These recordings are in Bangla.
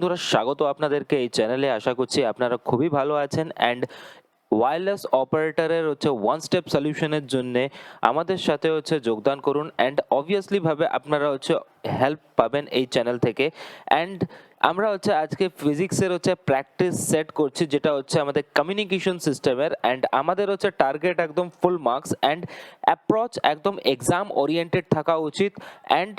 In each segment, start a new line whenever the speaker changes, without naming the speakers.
বন্ধুরা, স্বাগত আপনাদেরকে এই চ্যানেলে। আশা করছি আপনারা খুবই ভালো আছেন অ্যান্ড ওয়্যারলেস অপারেটরের ওয়ান স্টেপ সলিউশনের জন্য আমাদের সাথে যোগদান করুন অ্যান্ড অবভিয়াসলি ভাবে আপনারা হেল্প পাবেন এই চ্যানেল থেকে। অ্যান্ড আমরা আজকে ফিজিক্সের প্র্যাকটিস সেট করছি, যেটা আমাদের কমিউনিকেশন সিস্টেমের। অ্যান্ড আমাদের টার্গেট একদম ফুল মার্কস অ্যান্ড অ্যাপ্রোচ একদম এক্সাম ওরিয়েন্টেড থাকা উচিত। অ্যান্ড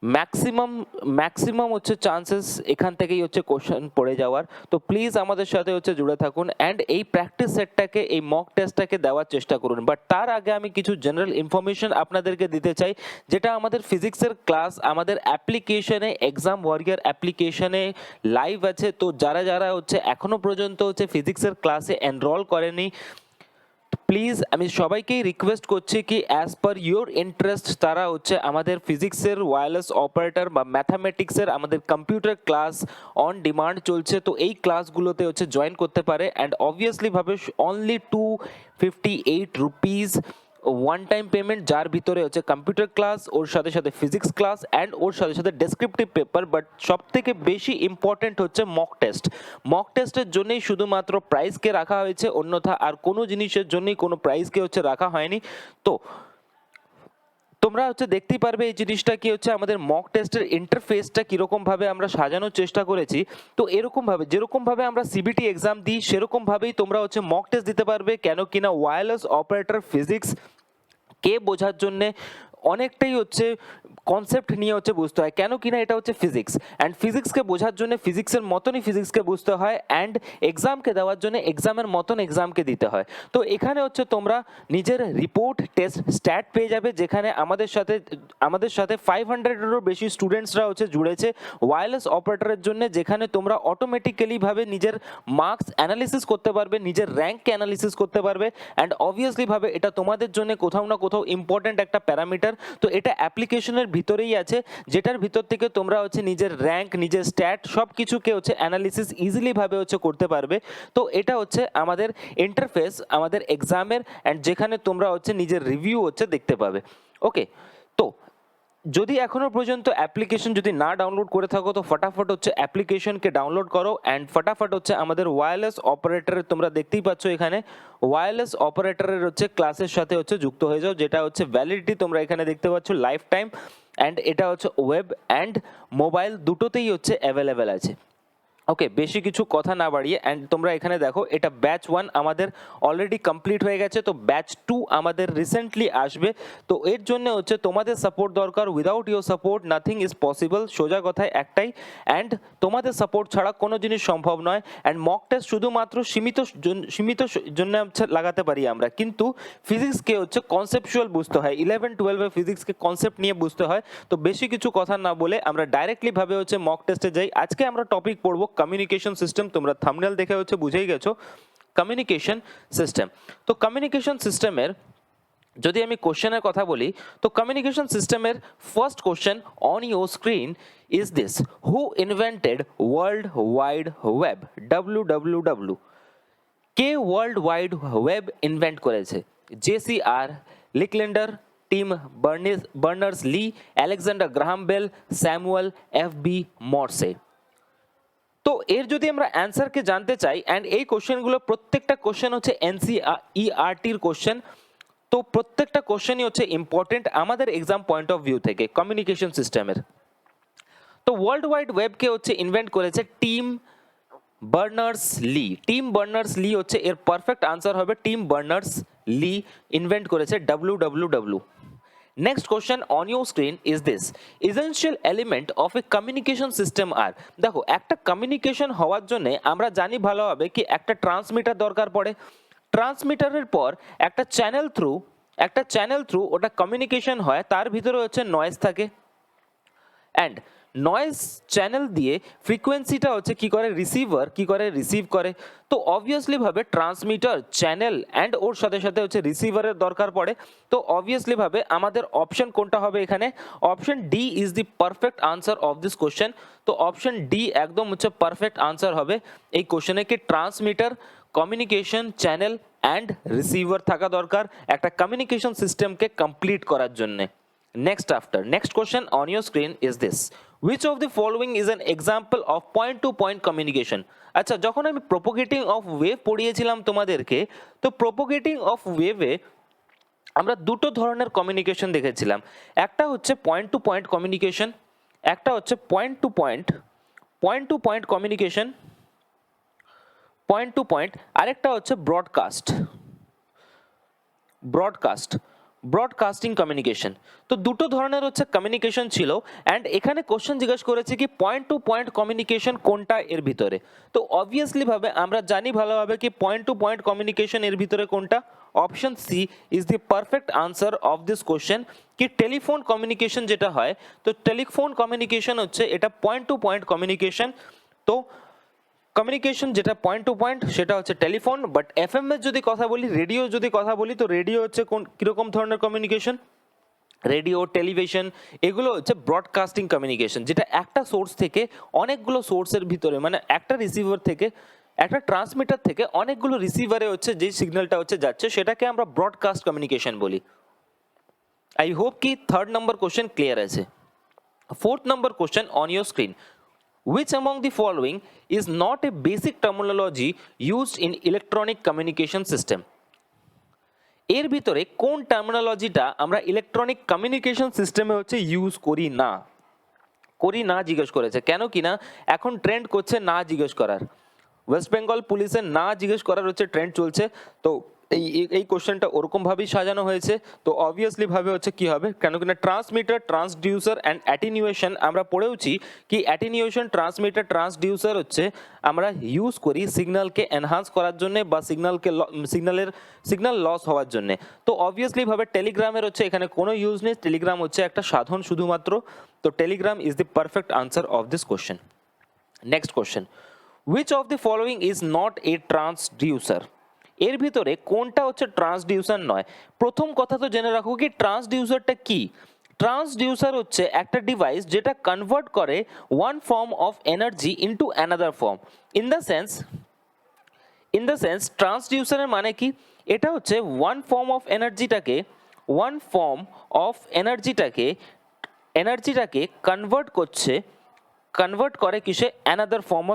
ম্যাক্সিমাম ম্যাক্সিমাম চান্সেস এখান থেকেই কোশ্চেন পড়ে যাওয়ার। তো প্লিজ আমাদের সাথে জুড়ে থাকুন অ্যান্ড এই প্র্যাকটিস সেটটাকে, এই মক টেস্টটাকে দেওয়ার চেষ্টা করুন। বাট তার আগে আমি কিছু জেনারেল ইনফরমেশন আপনাদেরকে দিতে চাই, যেটা আমাদের ফিজিক্সের ক্লাস আমাদের অ্যাপ্লিকেশনে, এক্সাম ওয়ারিয়ার অ্যাপ্লিকেশনে লাইভ আছে। তো যারা যারা এখনো পর্যন্ত ফিজিক্সের ক্লাসে এনরোল করেনি, প্লিজ আমি সবাইকেই রিকোয়েস্ট করছি কি অ্যাজ পার ইউর ইন্টারেস্ট তারা আমাদের ফিজিক্সের ওয়্যারলেস অপারেটর বা ম্যাথামেটিক্সের আমাদের কম্পিউটার ক্লাস অন ডিমান্ড চলছে, তো এই ক্লাসগুলোতে জয়েন করতে পারে। অ্যান্ড অবভিয়াসলি ভাবে only 258 rupees one time payment, যার ভিতরে কম্পিউটার ক্লাস, ওর সাথে সাথে ফিজিক্স ক্লাস অ্যান্ড ওর সাথে সাথে ডেসক্রিপটিভ পেপার। বাট সব থেকে বেশি ইম্পর্টেন্ট মক টেস্ট। মক টেস্টের জন্যই শুধুমাত্র প্রাইজকে রাখা হয়েছে, অন্যথা আর কোনো জিনিসের জন্যই কোনো প্রাইজকে রাখা হয়নি। তো তোমরা দেখতেই পারবে এই জিনিসটা কি আমাদের মক টেস্টের ইন্টারফেসটা কীরকম ভাবে আমরা সাজানোর চেষ্টা করেছি। তো এরকম ভাবে, যেরকম ভাবে আমরা সিবিটি এক্সাম দিই সেরকম ভাবেই তোমরা মক টেস্ট দিতে পারবে। কেন কিনা ওয়্যারলেস অপারেটর ফিজিক্স কে বোঝার জন্যে অনেকটাই কনসেপ্ট নিয়ে বুঝতে হয়। কেন কিনা এটা ফিজিক্স, অ্যান্ড ফিজিক্সকে বোঝার জন্য ফিজিক্সের মতনই ফিজিক্সকে বুঝতে হয়, অ্যান্ড এক্সামকে দেওয়ার জন্য এক্সামের মতন এক্সামকে দিতে হয়। তো এখানে তোমরা নিজের রিপোর্ট, টেস্ট, স্ট্যাট পেয়ে যাবে, যেখানে আমাদের সাথে 500-এরও বেশি স্টুডেন্টসরা জুড়েছে ওয়্যারলেস অপারেটরের জন্য, যেখানে তোমরা অটোমেটিক্যালি ভাবে নিজের মার্কস অ্যানালিসিস করতে পারবে, নিজের র্যাঙ্ককে অ্যানালিসিস করতে পারবে। অ্যান্ড অবভিয়াসলি ভাবে এটা তোমাদের জন্য কোথাও না কোথাও ইম্পর্টেন্ট একটা প্যারামিটার। তো এটা অ্যাপ্লিকেশনের ভিতরেই আছে, যেটার ভিতর থেকে তোমরা নিজের র্যাঙ্ক, নিজের স্ট্যাট সব কিছুকে অ্যানালিসিস ইজিলি ভাবে করতে পারবে। তো এটা আমাদের ইন্টারফেস আমাদের এক্সামের, অ্যান্ড যেখানে তোমরা নিজের রিভিউ দেখতে পাবে। ওকে, তো যদি এখনো পর্যন্ত অ্যাপ্লিকেশন যদি না ডাউনলোড করে থাকো, তো ফটাফট অ্যাপ্লিকেশনকে ডাউনলোড করো অ্যান্ড ফটাফট আমাদের ওয়্যারলেস অপারেটরের, তোমরা দেখতেই পাচ্ছ এখানে ওয়্যারলেস অপারেটরের ক্লাসের সাথে যুক্ত হয়ে যাও, যেটা ভ্যালিডিটি তোমরা এখানে দেখতে পাচ্ছ লাইফ টাইম। অ্যান্ড এটা ওয়েব অ্যান্ড মোবাইল দুটোতেই অ্যাভেলেবেল আছে। ওকে, বেশি কিছু কথা না বাড়িয়ে, অ্যান্ড তোমরা এখানে দেখো এটা ব্যাচ 1 আমাদের অলরেডি কমপ্লিট হয়ে গেছে। তো ব্যাচ 2 আমাদের রিসেন্টলি আসবে। তো এর জন্য তোমাদের সাপোর্ট দরকার। Without your support nothing is possible, সোজা কথায় একটাই। অ্যান্ড তোমাদের সাপোর্ট ছাড়া কোনো জিনিস সম্ভব নয়। অ্যান্ড মক টেস্ট শুধুমাত্র সীমিত জন্য লাগাতে পারি আমরা, কিন্তু ফিজিক্সকে কনসেপচুয়াল বুঝতে হয়। 11-12 ফিজিক্সকে কনসেপ্ট নিয়ে বুঝতে হয়। তো বেশি কিছু কথা না বলে আমরা ডাইরেক্টলি ভাবে মক টেস্টে যাই। আজকে আমরা টপিক পড়বো কমিউনিকেশন সিস্টেম। তোমরা থাম্বনেল দেখে বুঝেই গেছো কমিউনিকেশন সিস্টেম। তো কমিউনিকেশন সিস্টেমের যদি আমি কোশ্চেনের কথা বলি, তো কমিউনিকেশন সিস্টেমের first question on your screen is this: who invented world wide web? WWW। কে ওয়ার্ল্ড ওয়াইড ওয়েব ইনভেন্ট করেছে? JCR, Licklider, Tim Berners Lee, Alexander Graham Bell, Samuel FB Morse. তো এর যদি আমরা অ্যান্সারকে জানতে চাই, অ্যান্ড এই কোশ্চেনগুলো প্রত্যেকটা কোশ্চেন NCERTর কোশ্চেন। তো প্রত্যেকটা কোশ্চেনই ইম্পর্টেন্ট আমাদের এক্সাম পয়েন্ট অফ ভিউ থেকে কমিউনিকেশন সিস্টেমের। তো ওয়ার্ল্ড ওয়াইড ওয়েবকে ইনভেন্ট করেছে টিম বার্নার্স লি। টিম বার্নার্স লি এর পারফেক্ট আনসার হবে। টিম বার্নার্স লি ইনভেন্ট করেছে WWW। Next question on your screen is this: essential element of a communication system are? দেখো, একটা কমিউনিকেশন হওয়ার জন্য আমরা জানি ভালোভাবে কি একটা ট্রান্সমিটার দরকার পড়ে। ট্রান্সমিটারের পর একটা চ্যানেল থ্রু ওটা কমিউনিকেশন হয়, তার ভিতরে নয়েজ থাকে। অ্যান্ড নয়েজ চ্যানেল দিয়ে ফ্রিকোয়েন্সিটা কি করে রিসিভার রিসিভ করে। তো অবভিয়াসলি ভাবে ট্রান্সমিটার, চ্যানেল অ্যান্ড ওর সাথে সাথে রিসিভারের দরকার পড়ে। তো অবভিয়াসলি ভাবে আমাদের অপশন কোনটা হবে এখানে? Option D is the perfect answer of this question. তো অপশন ডি একদম পারফেক্ট আনসার হবে এই কোশ্চেনে, কি transmitter, communication, channel and receiver থাকা দরকার একটা কমিউনিকেশন সিস্টেমকে কমপ্লিট করার জন্যে। Next question on your screen is this: which of the following is an example of point to point communication? আচ্ছা, যখন আমি প্রোপোগেটিং অফ ওয়েভ পড়িয়েছিলাম তোমাদেরকে, তো প্রোপোগেটিং অফ ওয়েভে আমরা দুটো ধরনের কমিউনিকেশন দেখেছিলাম। একটা হচ্ছে পয়েন্ট টু পয়েন্ট কমিউনিকেশন, একটা হচ্ছে point to point communication, point to point, আরেকটা হচ্ছে ব্রডকাস্টিং কমিউনিকেশন। তো দুটো ধরনের হচ্ছে কমিউনিকেশন ছিল, অ্যান্ড এখানে কোশ্চেন জিজ্ঞেস করেছে কি পয়েন্ট টু পয়েন্ট কমিউনিকেশন কোনটা এর ভিতরে। তো অবভিয়াসলি ভাবে আমরা জানি ভালোভাবে কি পয়েন্ট টু পয়েন্ট কমিউনিকেশন এর ভিতরে কোনটা। Option C is the perfect answer of this question, কি টেলিফোন কমিউনিকেশন যেটা হয়, তো টেলিফোন কমিউনিকেশন হচ্ছে এটা পয়েন্ট টু পয়েন্ট কমিউনিকেশন। তো কমিউনিকেশন যেটা পয়েন্ট টু পয়েন্ট সেটা হচ্ছে টেলিফোন। বাট এফএম এর যদি কথা বলি, রেডিও যদি কথা বলি, তো রেডিও হচ্ছে কোন কিরকম ধরনের কমিউনিকেশন, রেডিও, টেলিভিশন, এগুলো হচ্ছে ব্রডকাস্টিং কমিউনিকেশন, যেটা একটা সোর্স থেকে অনেকগুলো সোর্সের ভিতরে, মানে একটা রিসিভার থেকে, একটা ট্রান্সমিটার থেকে অনেকগুলো রিসিভারে হচ্ছে যে সিগন্যালটা হচ্ছে যাচ্ছে, সেটাকে আমরা ব্রডকাস্ট কমিউনিকেশন বলি। আই হোপ কি থার্ড নম্বর কোশ্চেন ক্লিয়ার আছে। Fourth number question on your screen, which among the following is not a basic terminology used in electronic communication system? এর ভিতরে কোন টার্মিনোলজিটা আমরা ইলেকট্রনিক কমিউনিকেশন সিস্টেমে হচ্ছে ইউজ করি না জিজ্ঞেস করেছে। কেন কিনা এখন ট্রেন্ড করছে না জিজ্ঞেস করার, ওয়েস্ট বেঙ্গল পুলিশের না জিজ্ঞেস করার হচ্ছে ট্রেন্ড চলছে। তো এই কোশ্চেনটা ওরকম ভাবেই সাজানো হয়েছে। তো অবভিয়াসলি ভাবে হচ্ছে কি হবে, কেন কিনা ট্রান্সমিটার, ট্রান্সডিউসার অ্যান্ড অ্যাটিনিউয়েশন আমরা পড়েওছি কি অ্যাটিনিউয়েশন, ট্রান্সমিটার, ট্রান্সডিউসার হচ্ছে আমরা ইউজ করি সিগন্যালকে এনহান্স করার জন্য বা সিগন্যাল লস হওয়ার জন্য। তো অবভিয়াসলি ভাবে টেলিগ্রামের হচ্ছে এখানে কোনো ইউজ নেই, টেলিগ্রাম হচ্ছে একটা সাধন শুধুমাত্র। তো Telegram is the perfect answer of this question. Next question, which of the following is not a transducer? এর ভিতরে কোনটা হচ্ছে ট্রান্সডিউসার নয়। প্রথম কথা তো জেনে রাখো কি ট্রান্সডিউসারটা কি। ট্রান্সডিউসার হচ্ছে একটা ডিভাইস যেটা কনভার্ট করে one form of energy into another form. In the sense ট্রান্সডিউসারের মানে কি, এটা হচ্ছে ওয়ান ফর্ম অফ এনার্জিটাকে কনভার্ট করে কিসে, অ্যানাদার ফর্ম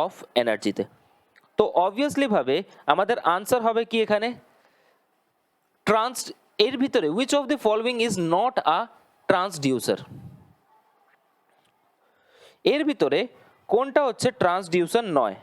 অফ এনার্জিতে। তো অবভিয়াসলি ভাবে আমাদের আনসার হবে কি এখানে এর ভিতরে which of the following is not a transducer? এর ভিতরে কোনটা হচ্ছে ট্রান্সডিউসার নয়।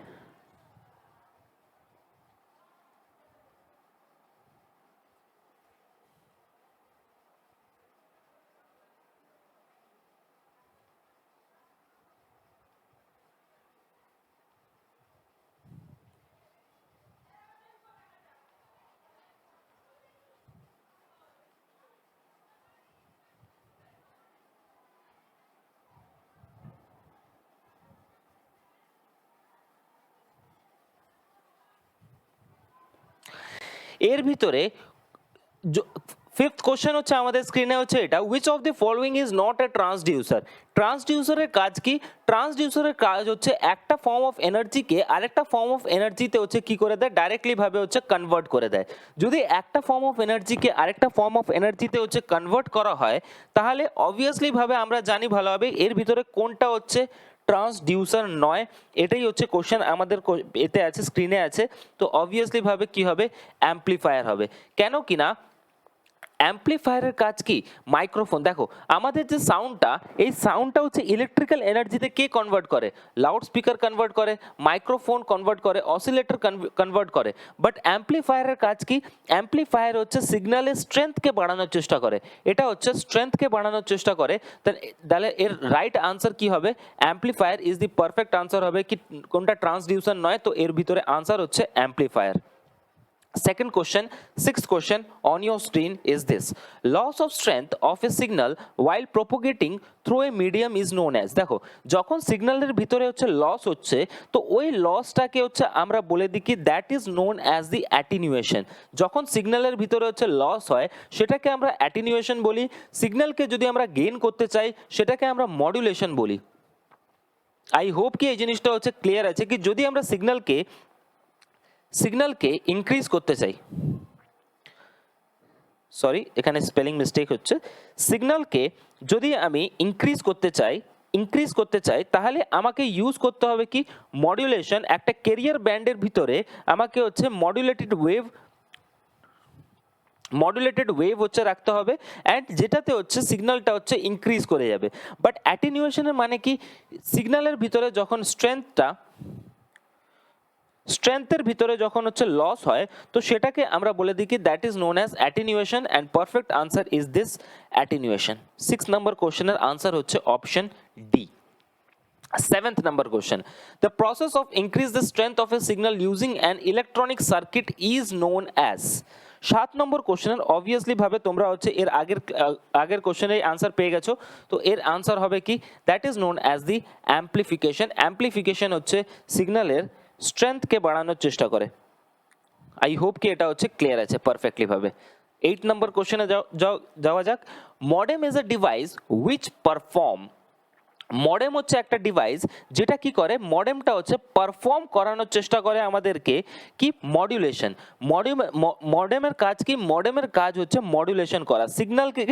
এর ভিতরে ফিফথ কোশ্চেন হচ্ছে আমাদের স্ক্রিনে হচ্ছে এটা, which of the following is not a transducer? ট্রান্সডিউসারের কাজ কি? ট্রান্সডিউসারের কাজ হচ্ছে একটা ফর্ম অফ এনার্জিকে আরেকটা ফর্ম অফ এনার্জিতে হচ্ছে কি করে দেয়, ডাইরেক্টলি ভাবে হচ্ছে কনভার্ট করে দেয়। যদি একটা ফর্ম অফ এনার্জিকে আরেকটা ফর্ম অফ এনার্জিতে হচ্ছে কনভার্ট করা হয়, তাহলে অবভিয়াসলি ভাবে আমরা জানি ভালোভাবে এর ভিতরে কোনটা হচ্ছে ট্রান্সডিউসার নয়। এটাই হচ্ছে কোশ্চেন আমাদের এতে আছে, স্ক্রিনে আছে। তো অবভিয়াসলি ভাবে কি হবে, অ্যাম্পলিফায়ার হবে। কেন কিনা অ্যাম্পলিফায়ারের কাজ কি, মাইক্রোফোন। দেখো আমাদের যে সাউন্ডটা, এই সাউন্ডটা হচ্ছে ইলেকট্রিক্যাল এনার্জিতে কে কনভার্ট করে, লাউড স্পিকার কনভার্ট করে, মাইক্রোফোন কনভার্ট করে, অসিলেটর কনভার্ট করে। বাট অ্যাম্পলিফায়ারের কাজ কি, অ্যাম্পলিফায়ার হচ্ছে সিগন্যালের স্ট্রেংথকে বাড়ানোর চেষ্টা করে, এটা হচ্ছে স্ট্রেংথকে বাড়ানোর চেষ্টা করে। তাহলে এর রাইট আনসার কি হবে, amplifier is the perfect answer হবে। কি কোনটা ট্রান্সডিউসার নয়, তো এর ভিতরে আনসার হচ্ছে amplifier. Second question, sixth question on your screen is this: loss of strength of a signal while propagating through a medium is known as। দেখো যখন সিগন্যালের ভিতরে হচ্ছে লস হচ্ছে, তো ওই লসটাকে হচ্ছে আমরা বলে দিই কি that is known as the attenuation. যখন সিগন্যালের ভিতরে হচ্ছে লস হয় সেটাকে আমরা অ্যাটিনিউয়েশন বলি। সিগন্যালকে যদি আমরা গেইন করতে চাই সেটাকে আমরা মডুলেশন বলি। আই হোপ কি এই জিনিসটা হচ্ছে ক্লিয়ার আছে, কি যদি আমরা সিগন্যালকে ইনক্রিজ করতে চাই, সরি এখানে স্পেলিং মিস্টেক হচ্ছে, সিগন্যালকে যদি আমি ইনক্রিজ করতে চাই তাহলে আমাকে ইউজ করতে হবে কি মডুলেশন। একটা ক্যারিয়ার ব্যান্ডের ভিতরে আমাকে হচ্ছে মডুলেটেড ওয়েভ হচ্ছে রাখতে হবে, অ্যান্ড যেটাতে হচ্ছে সিগন্যালটা হচ্ছে ইনক্রিজ করে যাবে। বাট অ্যাটেনিউয়েশনের মানে কি, সিগন্যালের ভিতরে যখন স্ট্রেংথের ভিতরে যখন হচ্ছে লস হয় তো সেটাকে আমরা বলে দিই কি that is known as attenuation, and perfect answer is this attenuation. 6 নম্বর কোশ্চেনের আনসার হচ্ছে option D. 7th number question, the process of increase the strength of a signal using an electronic circuit is known as। 7 নম্বর কোশ্চেনের অবভিয়াসলি ভাবে তোমরা হচ্ছে এর আগের কোশ্চেনের আনসার পেয়ে গেছো, তো এর আনসার হবে কি that is known as the amplification হচ্ছে সিগন্যালের স্ট্রেংথকে বাড়ানোর চেষ্টা করে। আই হোপ কি এটা হচ্ছে ক্লিয়ার আছে পারফেক্টলি ভাবে। 8 নম্বর কোশ্চেনে যাওয়া যাক। Modem is a device which perform. Modem হচ্ছে একটা ডিভাইস যেটা কি করে, মডেমটা হচ্ছে পারফর্ম করানোর চেষ্টা করে আমাদেরকে কি মডুলেশন। মডেমের কাজ কি, মডেমের কাজ হচ্ছে মডুলেশন করা, সিগন্যালকে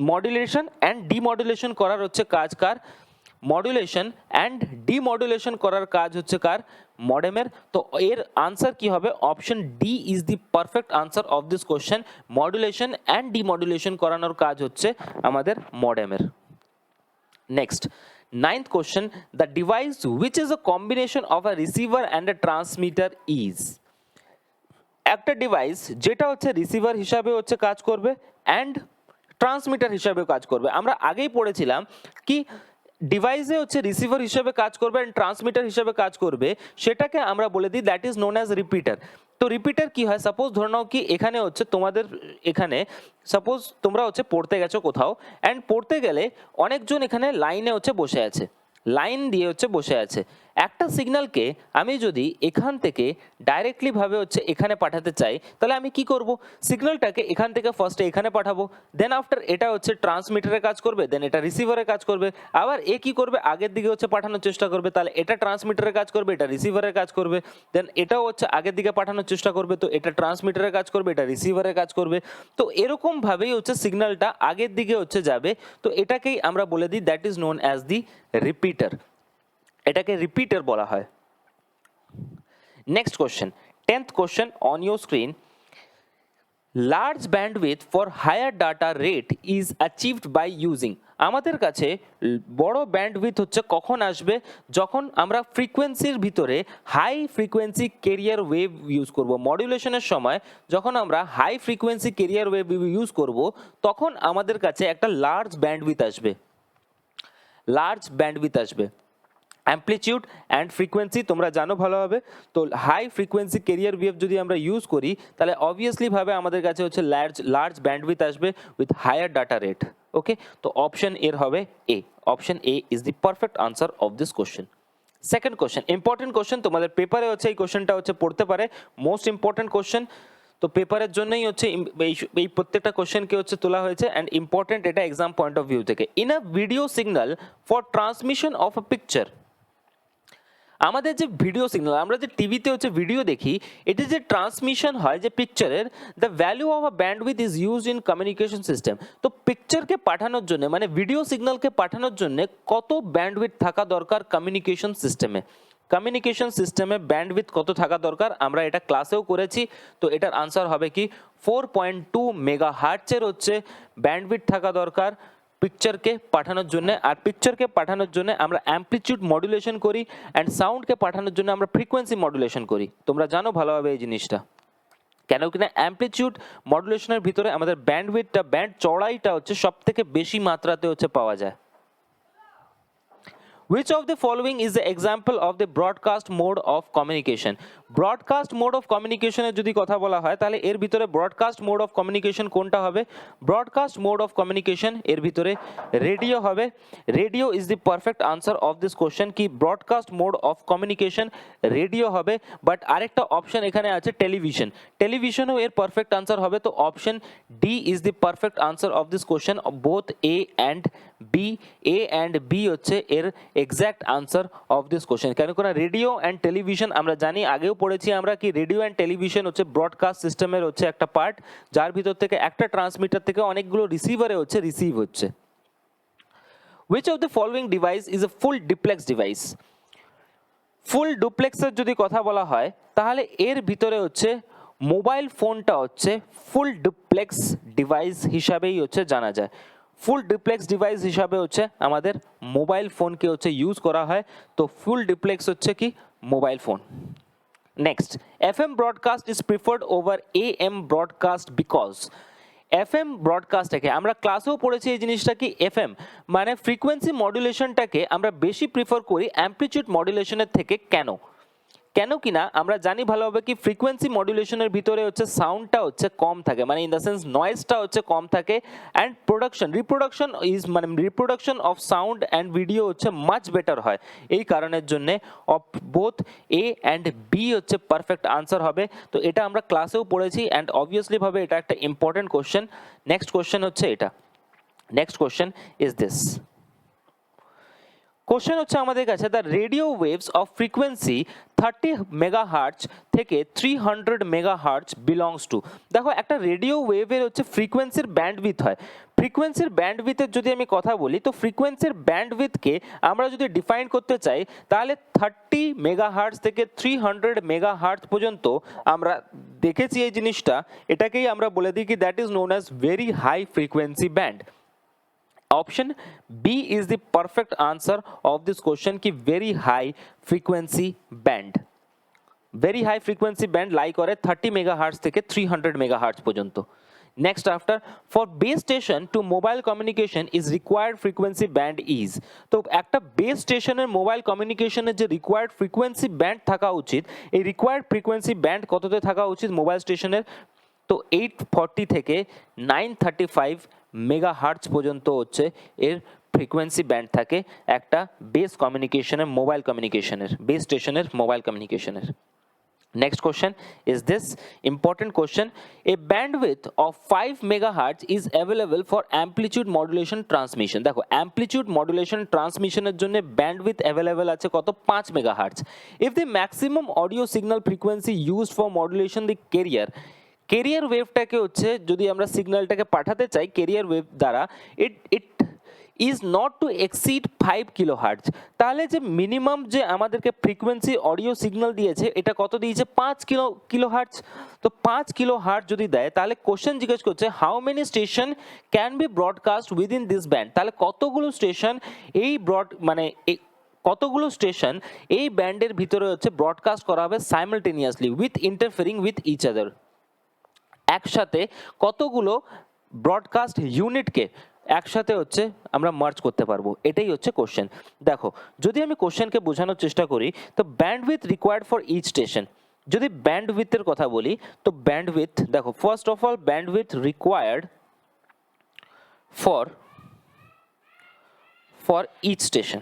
মডুলেশন অ্যান্ড ডিমডুলেশন করার হচ্ছে কাজ কার, মডুলেশন অ্যান্ড ডিমডুলেশন করার কাজ হচ্ছে কার, মডেমের। তো এর আনসার কি হবে, option D is the perfect answer of this question. Modulation and demodulation করানোর কাজ হচ্ছে আমাদের মডেমের। Next, 9th question, the device which is a combination of a receiver and a transmitter is। একটা ডিভাইস যেটা হচ্ছে রিসিভার হিসাবে হচ্ছে কাজ করবে অ্যান্ড ট্রান্সমিটার হিসাবে কাজ করবে। আমরা আগেই পড়েছিলাম কি ডিভাইসে হচ্ছে রিসিভার হিসেবে কাজ করবে অ্যান্ড ট্রান্সমিটার হিসেবে কাজ করবে, সেটাকে আমরা বলে দিই that is known as repeater. তো রিপিটার কি হয়, সাপোজ ধরে নাও কি এখানে হচ্ছে তোমাদের এখানে সাপোজ তোমরা হচ্ছে পড়তে গেছো কোথাও, অ্যান্ড পড়তে গেলে অনেকজন এখানে লাইনে হচ্ছে বসে আছে, লাইন দিয়ে হচ্ছে বসে আছে। একটা সিগন্যালকে আমি যদি এখান থেকে ডাইরেক্টলি ভাবে হচ্ছে এখানে পাঠাতে চাই তাহলে আমি কি করব, সিগন্যালটাকে এখান থেকে ফার্স্টে এখানে পাঠাবো, দেন আফটার এটা হচ্ছে ট্রান্সমিটারে কাজ করবে, দেন এটা রিসিভারে কাজ করবে, আবার এ কি করবে আগের দিকে হচ্ছে পাঠানোর চেষ্টা করবে, তাহলে এটা ট্রান্সমিটারে কাজ করবে, এটা রিসিভারে কাজ করবে, দেন এটাও হচ্ছে আগের দিকে পাঠানোর চেষ্টা করবে, তো এটা ট্রান্সমিটারে কাজ করবে, এটা রিসিভারে কাজ করবে। তো এরকম ভাবেই হচ্ছে সিগন্যালটা আগের দিকে হচ্ছে যাবে, তো এটাকেই আমরা বলে দিই that is known as the repeater, এটাকে রিপিটার বলা হয়। Next question, 10th question on your screen, large bandwidth for higher data rate is achieved by using. আমাদের কাছে বড় ব্যান্ডউইথ হচ্ছে কখন আসবে, যখন আমরা ফ্রিকোয়েন্সির ভিতরে high frequency carrier wave use করব। মডুলেশনের সময় যখন আমরা high frequency carrier wave use করব তখন আমাদের কাছে একটা লার্জ ব্যান্ডউইথ আসবে। অ্যাম্পলিটিউড অ্যান্ড ফ্রিকোয়েন্সি তোমরা জানো ভালোভাবে, তো হাই ফ্রিকোয়েন্সি ক্যারিয়ার ওয়েভ যদি আমরা ইউজ করি তাহলে অবভিয়াসলি ভাবে আমাদের কাছে হচ্ছে লার্জ ব্যান্ডউইথ আসবে with higher data rate. Okay, তো অপশন এর হবে A, option A is the perfect answer of this question. Second question, important question, তোমাদের পেপারে হচ্ছে এই কোশ্চেনটা হচ্ছে পড়তে পারে, মোস্ট ইম্পর্টেন্ট কোশ্চেন। তো পেপারের জন্যই হচ্ছে এই প্রত্যেকটা কোশ্চেনকে হচ্ছে তোলা হয়েছে অ্যান্ড ইম্পর্টেন্ট এটা এক্সাম পয়েন্ট অফ ভিউ থেকে। In a video signal for transmission of a picture, আমাদের যে ভিডিও সিগন্যাল, আমরা যে টিভিতে হচ্ছে ভিডিও দেখি, এটি যে ট্রান্সমিশন হয় যে পিকচারের, the value of a bandwidth is used in communication system. তো পিকচারকে পাঠানোর জন্য মানে ভিডিও সিগন্যালকে পাঠানোর জন্য কত ব্যান্ডউইথ থাকা দরকার কমিউনিকেশন সিস্টেমে ব্যান্ডউইথ কত থাকা দরকার আমরা এটা ক্লাসেও করেছি। তো এটার আনসার হবে কি 4.2 মেগাহার্টজের হচ্ছে ব্যান্ডউইথ থাকা দরকার পিকচারকে পাঠানোর জন্য। আর পিকচারকে পাঠানোর জন্য আমরা অ্যাম্পলিটিউড মডুলেশন করি অ্যান্ড সাউন্ডকে পাঠানোর জন্য আমরা ফ্রিকোয়েন্সি মডুলেশন করি। তোমরা জানো ভালোভাবে এই জিনিসটা, কেন কিনা অ্যাম্পলিটিউড মডুলেশনের ভিতরে আমাদের ব্যান্ডউইথটা, ব্যান্ড চড়াইটা হচ্ছে সব থেকে বেশি মাত্রাতে হচ্ছে পাওয়া যায়। Which of the following is the example of the broadcast mode of communication? Broadcast mode of কমিউনিকেশনের যদি কথা বলা হয় তাহলে এর ভিতরে ব্রডকাস্ট মোড অফ কমিউনিকেশন কোনটা হবে? ব্রডকাস্ট মোড অফ কমিউনিকেশন এর ভিতরে রেডিও হবে। Radio is the perfect answer of this question, কি broadcast mode of communication radio হবে। বাট আরেকটা অপশন এখানে আছে টেলিভিশন, টেলিভিশনও এর পারফেক্ট আনসার হবে। তো option D is the perfect answer of this question, both A and B. A and B হচ্ছে এর exact answer of this question, কেন কোনো রেডিও অ্যান্ড টেলিভিশন আমরা জানি আগেও পড়েছি আমরা কি রেডিও অ্যান্ড টেলিভিশন হচ্ছে ব্রডকাস্ট সিস্টেমের হচ্ছে একটা পার্ট, যার ভিতর থেকে একটা ট্রান্সমিটার থেকে অনেকগুলো রিসিভারে হচ্ছে রিসিভ হচ্ছে। Which of the following device is a full duplex device? ফুল ডুপ্লেক্সের যদি কথা বলা হয় তাহলে এর ভিতরে হচ্ছে মোবাইল ফোনটা হচ্ছে ফুল ডুপ্লেক্স ডিভাইস হিসাবেই হচ্ছে জানা যায়। ফুল ডুপ্লেক্স ডিভাইস হিসাবে হচ্ছে আমাদের মোবাইল ফোনকে হচ্ছে ইউজ করা হয়, তো ফুল ডুপ্লেক্স হচ্ছে কি mobile phone. Next, FM broadcast is preferred over AM broadcast because FM ব্রডকাস্টটাকে আমরা ক্লাসেও পড়েছি এই জিনিসটা কি FM মানে ফ্রিকোয়েন্সি মডুলেশনটাকে আমরা বেশি প্রিফার করি অ্যামপ্লিটিউড মডুলেশনের থেকে। কেন কেন কিনা আমরা জানি ভালোভাবে কি ফ্রিকোয়েন্সি মডুলেশনের ভিতরে হচ্ছে সাউন্ডটা হচ্ছে কম থাকে, মানে ইন দ্য সেন্স নয়েজটা হচ্ছে কম থাকে, and reproduction of sound and video হচ্ছে মাচ বেটার হয়। এই কারণের জন্যে of both A and B হচ্ছে পারফেক্ট আনসার হবে। তো এটা আমরা ক্লাসেও পড়েছি অ্যান্ড অবভিয়াসলি ভাবে এটা একটা ইম্পর্টেন্ট কোশ্চেন। নেক্সট কোশ্চেন হচ্ছে এটা, next question is this. Question হচ্ছে আমাদের কাছে the radio waves of frequency 30 megahertz থেকে 300 মেগাহার্টজ বিলংস টু। দেখো একটা রেডিও ওয়েভের হচ্ছে ফ্রিকোয়েন্সির ব্যান্ডউইথ হয়। ফ্রিকোয়েন্সির ব্যান্ডউইথের যদি আমি কথা বলি তো ফ্রিকোয়েন্সির ব্যান্ডউইথকে আমরা যদি ডিফাইন করতে চাই তাহলে 30 মেগাহার্টজ থেকে 300 মেগাহার্টজ পর্যন্ত আমরা দেখেছি এই জিনিসটা, এটাকেই আমরা বলে দিই কি that is known as very high frequency band. Option B is the perfect answer of this question ki very high frequency band, very high frequency band lie করে 30 megahertz থেকে 300 megahertz পর্যন্ত। Next, after for base station to mobile communication is required frequency band is, তো একটা বেস স্টেশনের মোবাইল কমিউনিকেশনের যে রিকোয়ার্ড ফ্রিকোয়েন্সি ব্যান্ড থাকা উচিত, এই রিকোয়ার্ড ফ্রিকোয়েন্সি ব্যান্ড কততে থাকা উচিত মোবাইল স্টেশনের, তো 840 থেকে 935 মেগাহার্টজ পর্যন্ত হচ্ছে এর ফ্রিকোয়েন্সি ব্যান্ড থাকে একটা বেস কমিউনিকেশনের মোবাইল কমিউনিকেশনের, বেস স্টেশনের মোবাইল কমিউনিকেশনের। Next question is this important question. A bandwidth of 5 megahertz is available for amplitude modulation transmission. দেখো amplitude modulation transmission এর জন্য bandwidth available আছে কত 5 megahertz. If the maximum audio signal frequency used for modulation the carrier ওয়েভটাকে হচ্ছে যদি আমরা সিগন্যালটাকে পাঠাতে চাই ক্যারিয়ার ওয়েভ দ্বারা it is not to exceed 5 kilohertz, তাহলে যে মিনিমাম যে আমাদেরকে ফ্রিকোয়েন্সি অডিও সিগন্যাল দিয়েছে এটা কত দিয়েছে 5 কিলোহার্টজ। তো 5 কিলোহার্টজ যদি দেয় তাহলে কোশ্চেন জিজ্ঞেস করছে how many station can be broadcast within this band, তাহলে কতগুলো স্টেশন এই কতগুলো স্টেশন এই ব্যান্ডের ভিতরে হচ্ছে ব্রডকাস্ট করা হবে simultaneously with interfering with each other, একসাথে কতগুলো ব্রডকাস্ট ইউনিটকে একসাথে হচ্ছে আমরা মার্জ করতে পারবো, এটাই হচ্ছে কোশ্চেন। দেখো যদি আমি কোশ্চেনকে বোঝানোর চেষ্টা করি তো bandwidth required for each station, যদি ব্যান্ডউইথের কথা বলি তো ব্যান্ডউইথ দেখো first of all bandwidth required for each station,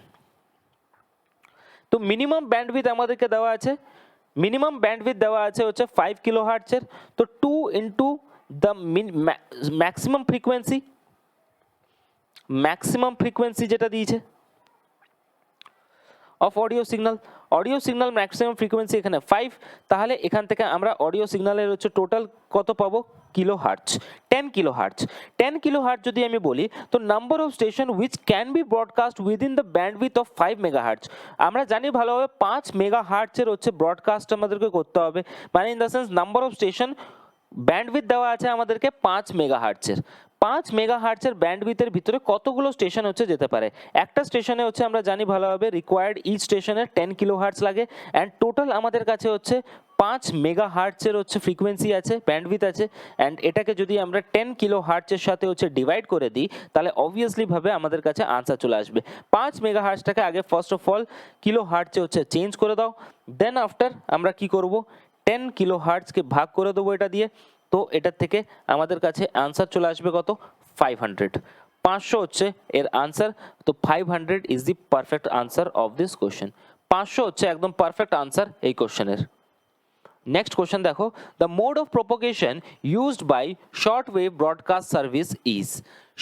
তো মিনিমাম ব্যান্ডউইথ আমাদেরকে দেওয়া আছে, মিনিমাম ব্যান্ডউইথ দেওয়া আছে হচ্ছে 5 কিলোহার্টজের, তো 2 ইন্টু দ্য ম্যাক্সিমাম ফ্রিকোয়েন্সি যেটা দিয়েছে of audio signal maximum frequency এখানে 5, তাহলে এখান থেকে আমরা অডিও সিগন্যালের হচ্ছে টোটাল কত পাবো কিলোহার্টজ 10 কিলোহার্টজ। 10 কিলোহার্টজ যদি আমি বলি তো number of station which can be broadcast within the bandwidth of 5 megahertz, আমরা জানি ভালোভাবে 5 মেগাহার্টজের হচ্ছে ব্রডকাস্ট আমাদেরকে করতে হবে, মানে in the sense number of station bandwidth দেওয়া আছে আমাদেরকে 5 মেগাহার্টজের, 5 মেগাহার্টজের ব্যান্ডউইথের ভিতরে কতগুলো স্টেশন হচ্ছে যেতে পারে, একটা স্টেশনে হচ্ছে আমরা জানি ভালোভাবে রিকোয়ার্ড ইচ স্টেশনের 10 কিলোহার্টজ লাগে অ্যান্ড টোটাল আমাদের কাছে হচ্ছে 5 মেগাহার্টজের হচ্ছে ফ্রিকোয়েন্সি আছে ব্যান্ডউইথ আছে, অ্যান্ড এটাকে যদি আমরা 10 কিলোহার্টজের সাথে হচ্ছে ডিভাইড করে দিই তাহলে অবভিয়াসলি ভাবে আমাদের কাছে আনসার চলে আসবে। 5 মেগাহার্টজটাকে আগে ফার্স্ট অফ অল কিলোহার্টজে হচ্ছে চেঞ্জ করে দাও, দেন আফটার আমরা কি করব 10 কিলোহার্টজকে ভাগ করে দেবো এটা দিয়ে, তো এটার থেকে আমাদের কাছে আনসার চলে আসবে কত 500, 500 হচ্ছে এর আনসার, তো 500 is the perfect answer of this question, 500 হচ্ছে একদম পারফেক্ট আনসার এই কোশ্চেনের। নেক্সট কোশ্চেন দেখো the mode of propagation used by short wave broadcast service is,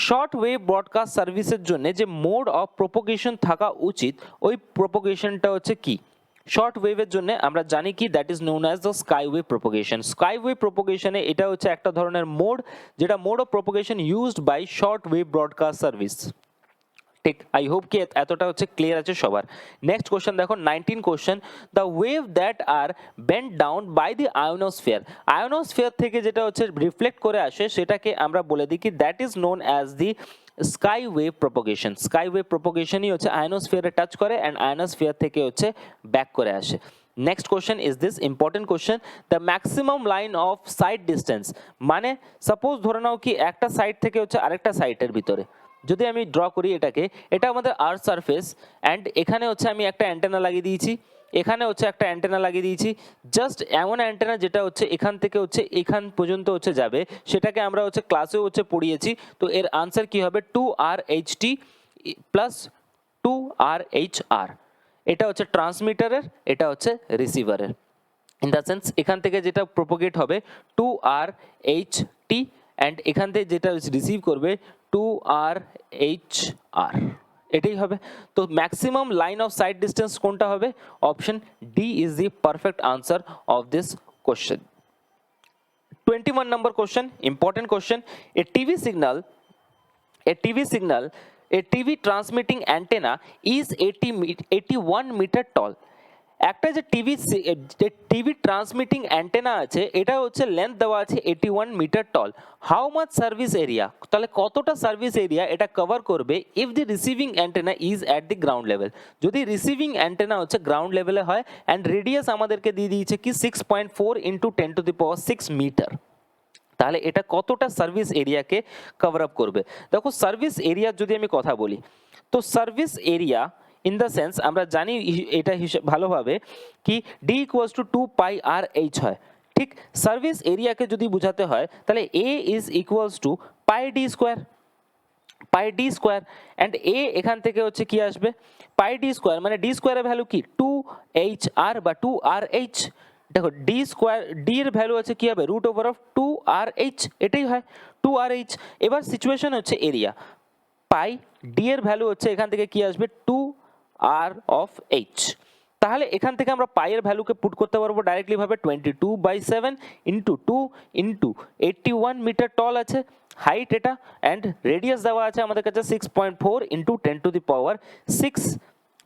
short wave broadcast সার্ভিসের জন্য যে মোড অফ প্রোপাগেশন থাকা উচিত ওই প্রোপাগেশনটা হচ্ছে কি, শর্ট ওয়েভের জন্য আমরা জানি কি that is known as the sky wave propagation. Sky wave প্রোপোগেশনে এটা হচ্ছে একটা ধরনের মোড, যেটা mode of propagation used by short wave broadcast service. ঠিক, আই হোপ কি এতটা হচ্ছে ক্লিয়ার আছে সবার। নেক্সট কোশ্চেন দেখো 19 question, the wave that are bent down by the ionosphere. Ionosphere থেকে যেটা হচ্ছে রিফ্লেক্ট করে আসে সেটাকে আমরা বলে দিই কি that is known as the sky wave propagation. Sky wave প্রোপোগেশনই হচ্ছে আয়োনোস্ফিয়ারে টাচ করে অ্যান্ড আয়োনোস্ফিয়ার থেকে হচ্ছে ব্যাক করে আসে। Next question is this important question, the maximum line of sight distance. মানে সাপোজ ধরে নাও কি একটা সাইড থেকে হচ্ছে আরেকটা সাইটের ভিতরে যদি আমি ড্র করি এটাকে, এটা আমাদের আর্থ সারফেস অ্যান্ড এখানে হচ্ছে আমি একটা অ্যান্টেনা লাগিয়ে দিয়েছি, এখানে হচ্ছে একটা অ্যান্টেনা লাগিয়ে দিয়েছি, জাস্ট এমন অ্যান্টেনা যেটা হচ্ছে এখান থেকে হচ্ছে এখান পর্যন্ত হচ্ছে যাবে, সেটাকে আমরা হচ্ছে ক্লাসেও হচ্ছে পড়িয়েছি। তো এর আনসার কি হবে 2RHT প্লাস 2RHR। এটা হচ্ছে ট্রান্সমিটারের, এটা হচ্ছে রিসিভারের। ইন দ্য সেন্স এখান থেকে যেটা প্রোপোগেট হবে 2RHT অ্যান্ড এখান থেকে যেটা রিসিভ করবে 2RHR, এটাই হবে। তো maximum line of sight distance কোনটা হবে? Option D is the perfect answer of this question. 21 number question, important question, a TV transmitting antenna is 81 meter tall। একটা যে টিভি ট্রান্সমিটিং অ্যান্টেনা আছে এটা হচ্ছে লেন্থ দেওয়া আছে 81 metre tall. How much service area, তাহলে কতটা সার্ভিস এরিয়া এটা কভার করবে if the receiving antenna is at the ground level. যদি রিসিভিং অ্যান্টেনা হচ্ছে গ্রাউন্ড লেভেলে হয় অ্যান্ড রেডিয়াস আমাদেরকে দিয়ে দিয়েছে কি 6.4 × 10⁶ মিটার, তাহলে এটা কতটা সার্ভিস এরিয়াকে কভার আপ করবে। দেখো সার্ভিস এরিয়ার যদি আমি কথা বলি, তো service area in the sense আমরা জানি এটা ভালোভাবে কি D = 2πRH হয়। ঠিক, সার্ভিস এরিয়াকে যদি বোঝাতে হয় তাহলে A is equals to πD square, πD square and A এখান থেকে হচ্ছে কি আসবে πD স্কোয়ার, মানে ডি স্কোয়ারের ভ্যালু কি 2HR বা 2RH। দেখো ডি স্কোয়ার, ডি এর ভ্যালু আছে কি হবে √2RH, এটাই হয় 2RH। এবার সিচুয়েশন হচ্ছে এরিয়া, পাই ডি এর ভ্যালু হচ্ছে এখান থেকে কি আসবে 2R/H। তাহলে এখান থেকে আমরা পাইয়ের ভ্যালুকে পুট করতে পারবো ডাইরেক্টলি ভাবে 22/7 × 2 × 81 মিটার টল আছে হাইট এটা, অ্যান্ড রেডিয়াস দেওয়া আছে আমাদের কাছে 6.4 × 10⁶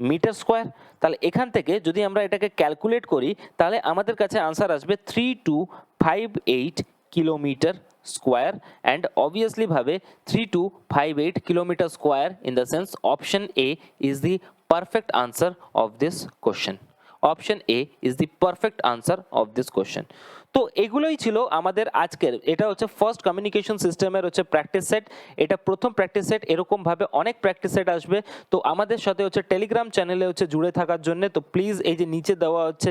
মিটার স্কোয়ার। তাহলে এখান থেকে যদি আমরা এটাকে ক্যালকুলেট করি তাহলে আমাদের কাছে আনসার আসবে 3258 কিলোমিটার স্কোয়ার, অ্যান্ড অবভিয়াসলি ভাবে 3258 kilometre square in the sense option A is the perfect answer of this question. Option A is the perfect answer of this question. তো এগুলোই ছিল আমাদের আজকের, এটা হচ্ছে ফার্স্ট কমিউনিকেশন সিস্টেমের হচ্ছে প্র্যাকটিস সেট, এটা প্রথম প্র্যাকটিস সেট, এরকমভাবে অনেক প্র্যাকটিস সেট আসবে। তো আমাদের সাথে হচ্ছে টেলিগ্রাম চ্যানেলে হচ্ছে জুড়ে থাকার জন্য তো প্লিজ এই যে নিচে দেওয়া হচ্ছে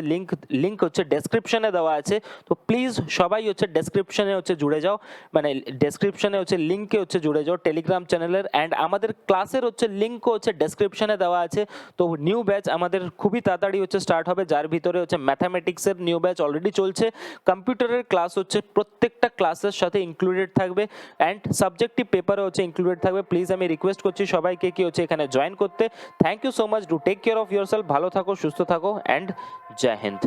লিঙ্ক হচ্ছে ডেসক্রিপশনে দেওয়া আছে, তো প্লিজ সবাই হচ্ছে ডেসক্রিপশনে হচ্ছে জুড়ে যাও, মানে ডেসক্রিপশনে হচ্ছে লিঙ্কে হচ্ছে জুড়ে যাও টেলিগ্রাম চ্যানেলের। অ্যান্ড আমাদের ক্লাসের হচ্ছে লিঙ্কও হচ্ছে ডেসক্রিপশনে দেওয়া আছে। তো নিউ ব্যাচ আমাদের খুবই তাড়াতাড়ি হচ্ছে স্টার্ট হবে, যার ভিতরে হচ্ছে ম্যাথামেটিক্সের নিউ ব্যাচ অলরেডি চলছে, কম্পিউটারের ক্লাস হচ্ছে প্রত্যেকটা ক্লাসের সাথে ইনক্লুডেড থাকবে, অ্যান্ড সাবজেক্টিভ পেপারও হচ্ছে ইনক্লুডেড থাকবে। প্লিজ আমি রিকোয়েস্ট করছি সবাইকে কি হচ্ছে এখানে জয়েন করতে। Thank you so much, do take care of yourself, ভালো থাকো, সুস্থ থাকো, অ্যান্ড জয় হিন্দ।